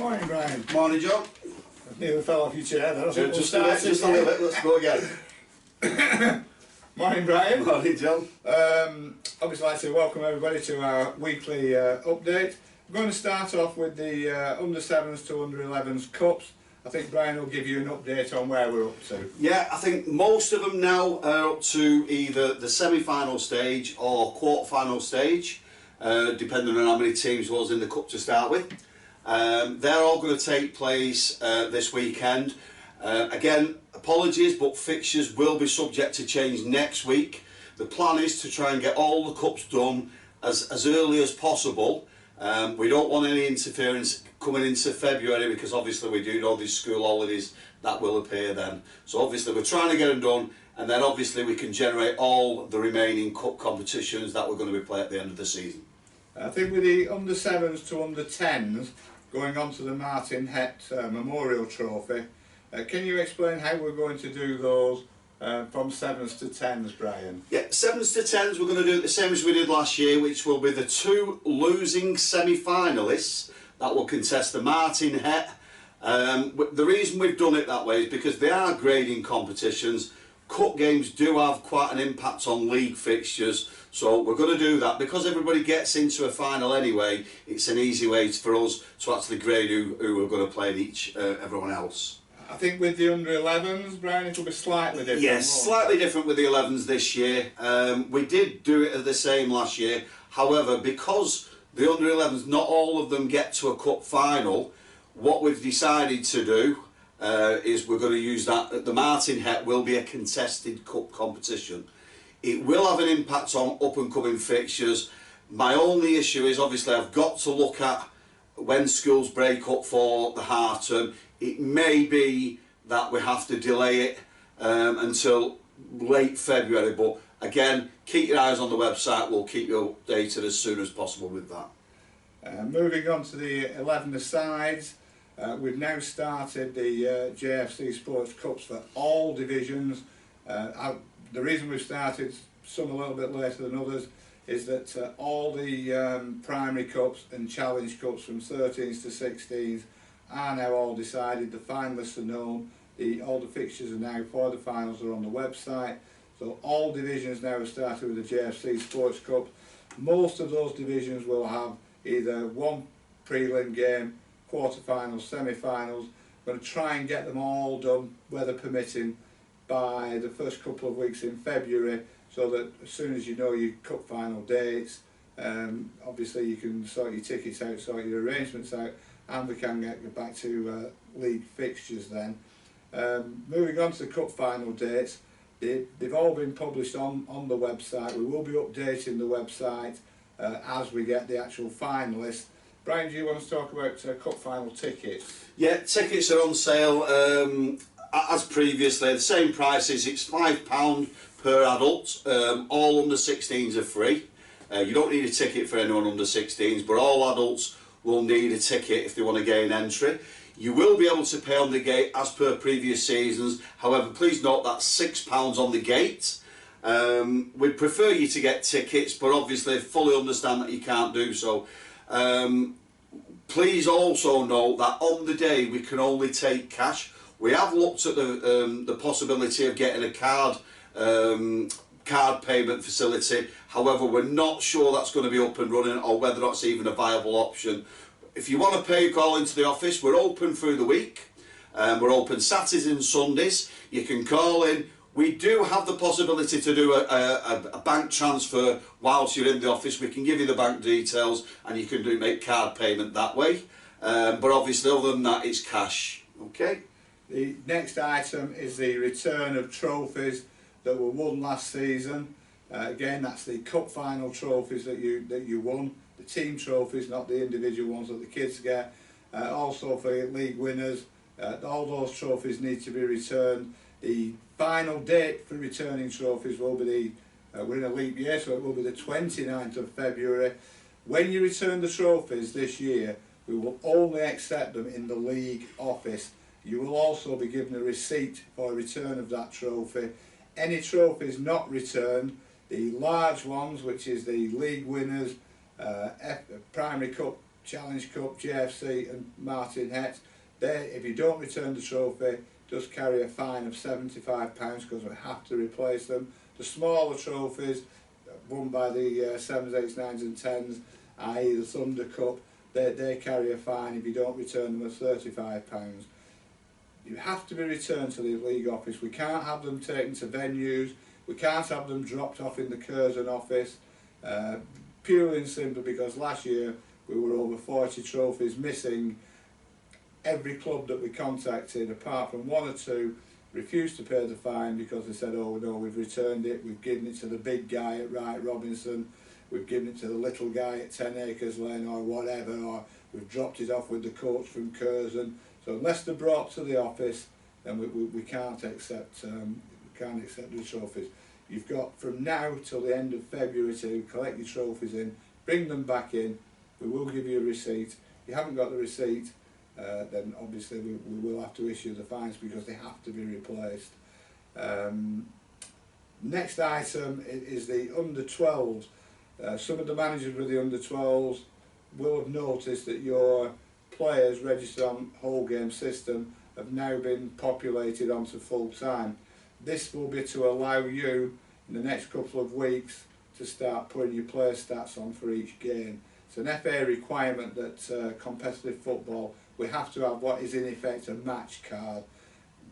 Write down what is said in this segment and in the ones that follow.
Morning, Brian. Morning, John. Nearly fell off your chair there. Just a little bit, let's go again. Morning, Brian. Morning, John. Obviously, I'd like to welcome everybody to our weekly update. We're going to start off with the under 7s to under 11s cups. I think Brian will give you an update on where we're up to. Yeah, I think most of them now are up to either the semi-final stage or quarter-final stage, depending on how many teams was in the cup to start with. They're all going to take place this weekend. Again, apologies, but fixtures will be subject to change next week. The plan is to try and get all the cups done as early as possible. We don't want any interference coming into February, because obviously we do know these school holidays that will appear then. So obviously we're trying to get them done, and then obviously we can generate all the remaining cup competitions that we're going to be playing at the end of the season. I think with the under 7s to under 10s going on to the Martin Het Memorial Trophy, can you explain how we're going to do those from 7s to 10s, Brian? Yeah, 7s to 10s we're going to do it the same as we did last year, which will be the two losing semi-finalists that will contest the Martin Het. The reason we've done it that way is because they are grading competitions. Cup games do have quite an impact on league fixtures, so we're going to do that. Because everybody gets into a final anyway, it's an easy way for us to actually grade who are going to play everyone else. I think with the under 11s, Brian, it'll be slightly different. Yes, slightly different with the 11s this year. We did do it the same last year. However, because the under 11s, not all of them get to a cup final, what we've decided to do is we're going to use that. The Martin Het will be a contested cup competition. It will have an impact on up and coming fixtures. My only issue is obviously I've got to look at when schools break up for the half term. It may be that we have to delay it until late February, but again, keep your eyes on the website. We'll keep you updated as soon as possible with that. Moving on to the 11-a-sides, we've now started the JFC Sports Cups for all divisions. The reason we've started some a little bit later than others is that all the primary cups and challenge cups from 13s to 16s are now all decided. The finalists are known. All the fixtures are now for the finals are on the website. So all divisions now have started with the JFC Sports Cup. Most of those divisions will have either one prelim game, quarter-finals, semi-finals. We're going to try and get them all done, weather permitting, by the first couple of weeks in February, so that as soon as you know your cup final dates, obviously you can sort your tickets out, sort your arrangements out, and we can get back to league fixtures then. Moving on to the cup final dates, they've all been published on the website. We will be updating the website as we get the actual finalists. Brian, do you want to talk about cup final tickets? Yeah, tickets are on sale as previously. The same prices. It's £5 per adult. All under 16s are free. You don't need a ticket for anyone under 16s, but all adults will need a ticket if they want to gain entry. You will be able to pay on the gate as per previous seasons. However, please note that's £6 on the gate. We'd prefer you to get tickets, but obviously fully understand that you can't do so. Please also note that on the day we can only take cash. We have looked at the possibility of getting a card payment facility. However, we're not sure that's going to be up and running, or whether that's even a viable option. If you want to pay, call into the office. We're open through the week. We're open Saturdays and Sundays. You can call in. We do have the possibility to do a bank transfer whilst you're in the office. We can give you the bank details, and you can make card payment that way. But obviously, other than that, it's cash. Okay. The next item is the return of trophies that were won last season. Again, that's the cup final trophies that you won. The team trophies, not the individual ones that the kids get. Also for league winners, all those trophies need to be returned. The final date for returning trophies will be we're in a leap year, so it will be the 29th of February. When you return the trophies this year, we will only accept them in the league office. You will also be given a receipt for a return of that trophy. Any trophies not returned, the large ones, which is the league winners, primary cup Challenge Cup, JFC and Martin Het, if you don't return the trophy, does carry a fine of £75 because we have to replace them. The smaller trophies won by the 7s, 8s, 9s and 10s, i.e. the Thunder Cup, they carry a fine if you don't return them of £35. You have to be returned to the league office. We can't have them taken to venues, we can't have them dropped off in the Curzon office, purely and simply because last year we were over 40 trophies missing. Every club that we contacted, apart from 1 or 2, refused to pay the fine because they said, oh no, we've returned it, we've given it to the big guy at Wright Robinson, we've given it to the little guy at 10 Acres Lane or whatever, or we've dropped it off with the coach from Curzon. So unless they're brought to the office, then we can't accept the trophies. You've got from now till the end of February to collect your trophies in, bring them back in, we will give you a receipt. If you haven't got the receipt, then obviously we will have to issue the fines because they have to be replaced. Next item is the under-12s. Some of the managers with the under-12s will have noticed that your players registered on whole game system have now been populated onto full time. This will be to allow you in the next couple of weeks to start putting your player stats on for each game. It's an FA requirement that competitive football, we have to have what is in effect a match card.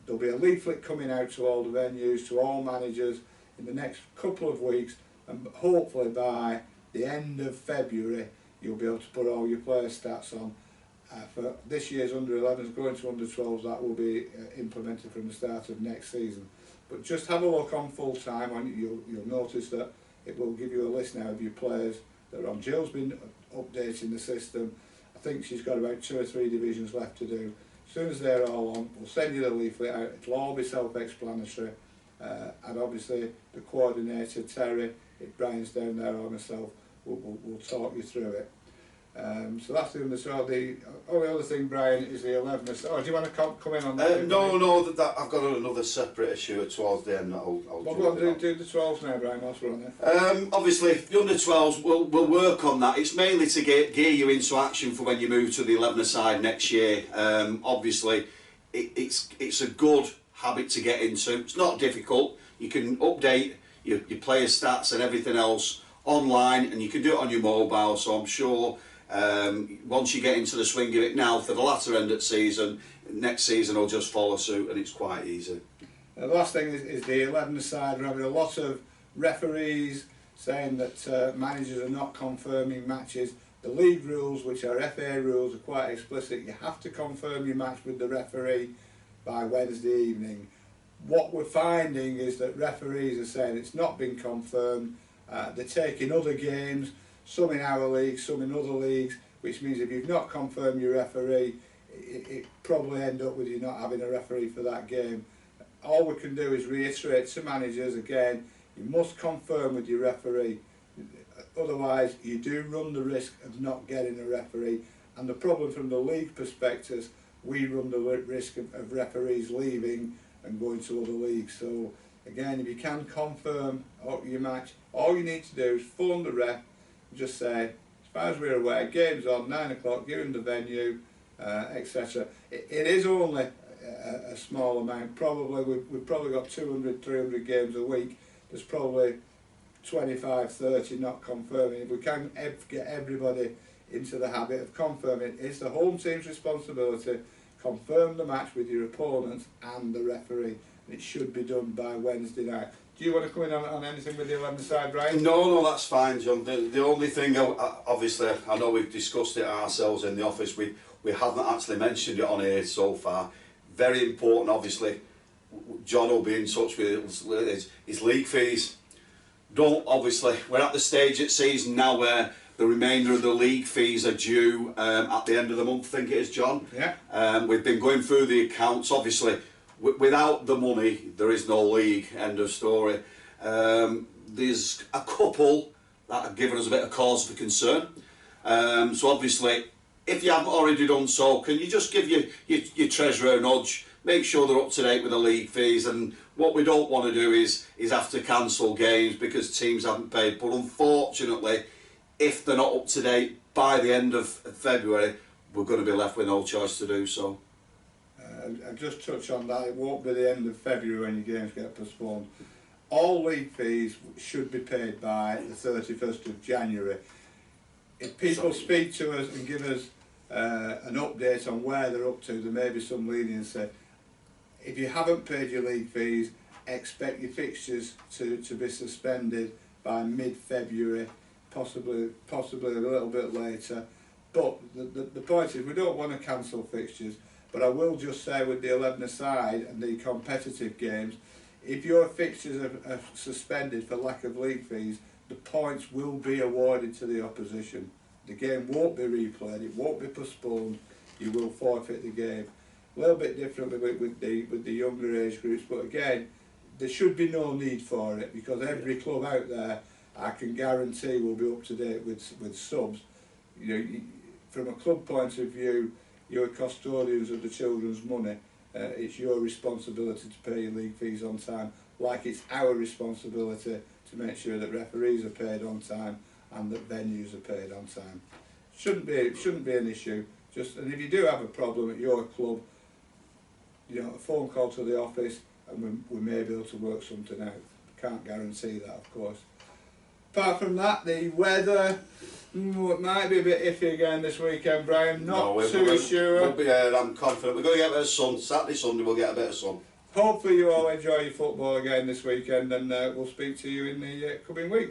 There'll be a leaflet coming out to all the venues, to all managers in the next couple of weeks, and hopefully by the end of February you'll be able to put all your player stats on. For this year's under-11s going to under-12s, that will be implemented from the start of next season. But just have a look on full time and you'll notice that it will give you a list now of your players that are on. Jill's been updating the system. I think she's got about 2 or 3 divisions left to do. As soon as they're all on, we'll send you the leaflet out. It'll all be self-explanatory, and obviously the coordinator Terry, if Brian's down there or myself, we'll talk you through it. So that's the under-12. The only other thing, Brian, is the 11th. Oh, do you want to come in on that? No, I've got another separate issue towards the end that I'll do the 12s now, Brian, whilst we're on there. Obviously, the under-12s, we'll work on that. It's mainly to gear you into action for when you move to the 11-a-side next year. Obviously, it's a good habit to get into. It's not difficult. You can update your player stats and everything else online, and you can do it on your mobile, so I'm sure once you get into the swing of it now for the latter end of season, next season will just follow suit and it's quite easy. The last thing is the 11 side. We're having a lot of referees saying that managers are not confirming matches. The league rules, which are FA rules, are quite explicit. You have to confirm your match with the referee by Wednesday evening. What we're finding is that referees are saying it's not been confirmed. They're taking other games, some in our league, some in other leagues, which means if you've not confirmed your referee, it probably end up with you not having a referee for that game. All we can do is reiterate to managers again, you must confirm with your referee, otherwise you do run the risk of not getting a referee, and the problem from the league perspective, we run the risk of referees leaving and going to other leagues. So again, if you can confirm your match, all you need to do is phone the ref and just say, as far as we're aware, game's on 9 o'clock, give him the venue, etc. It is only a small amount. Probably we've probably got 200, 300 games a week. There's probably 25, 30 not confirming. If we can get everybody into the habit of confirming, it's the home team's responsibility. Confirm the match with your opponent and the referee. It should be done by Wednesday night. Do you want to come in on anything with the 11 side, Brian? No, that's fine, John. The only thing, obviously, I know we've discussed it ourselves in the office, we haven't actually mentioned it on here so far. Very important, obviously. John will be in touch with his league fees. Obviously, we're at the stage at season now where the remainder of the league fees are due at the end of the month, I think it is, John. Yeah. We've been going through the accounts, obviously. Without the money, there is no league, end of story. There's a couple that have given us a bit of cause for concern. So obviously, if you haven't already done so, can you just give your treasurer a nudge, make sure they're up to date with the league fees, and what we don't want to do is have to cancel games because teams haven't paid. But unfortunately, if they're not up to date by the end of February, we're going to be left with no choice to do so. I'll just touch on that. It won't be the end of February when your games get postponed. All league fees should be paid by the 31st of January. If people speak to us and give us an update on where they're up to, there may be some leniency. If you haven't paid your league fees, expect your fixtures to be suspended by mid-February, possibly a little bit later. But the point is, we don't want to cancel fixtures, but I will just say with the 11-a-side and the competitive games, if your fixtures are suspended for lack of league fees, the points will be awarded to the opposition. The game won't be replayed, it won't be postponed, you will forfeit the game. A little bit different with the younger age groups, but again, there should be no need for it, because every club out there, I can guarantee, will be up to date with subs. You know, from a club point of view, you're custodians of the children's money. It's your responsibility to pay your league fees on time, like it's our responsibility to make sure that referees are paid on time and that venues are paid on time. Shouldn't be an issue. And if you do have a problem at your club, you know, a phone call to the office and we may be able to work something out. Can't guarantee that, of course. Apart from that, the weather it might be a bit iffy again this weekend, Brian. Not too sure. We'll be here, I'm confident. We're going to get a bit of sun. Saturday, Sunday, we'll get a bit of sun. Hopefully you all enjoy your football again this weekend, and we'll speak to you in the coming weeks.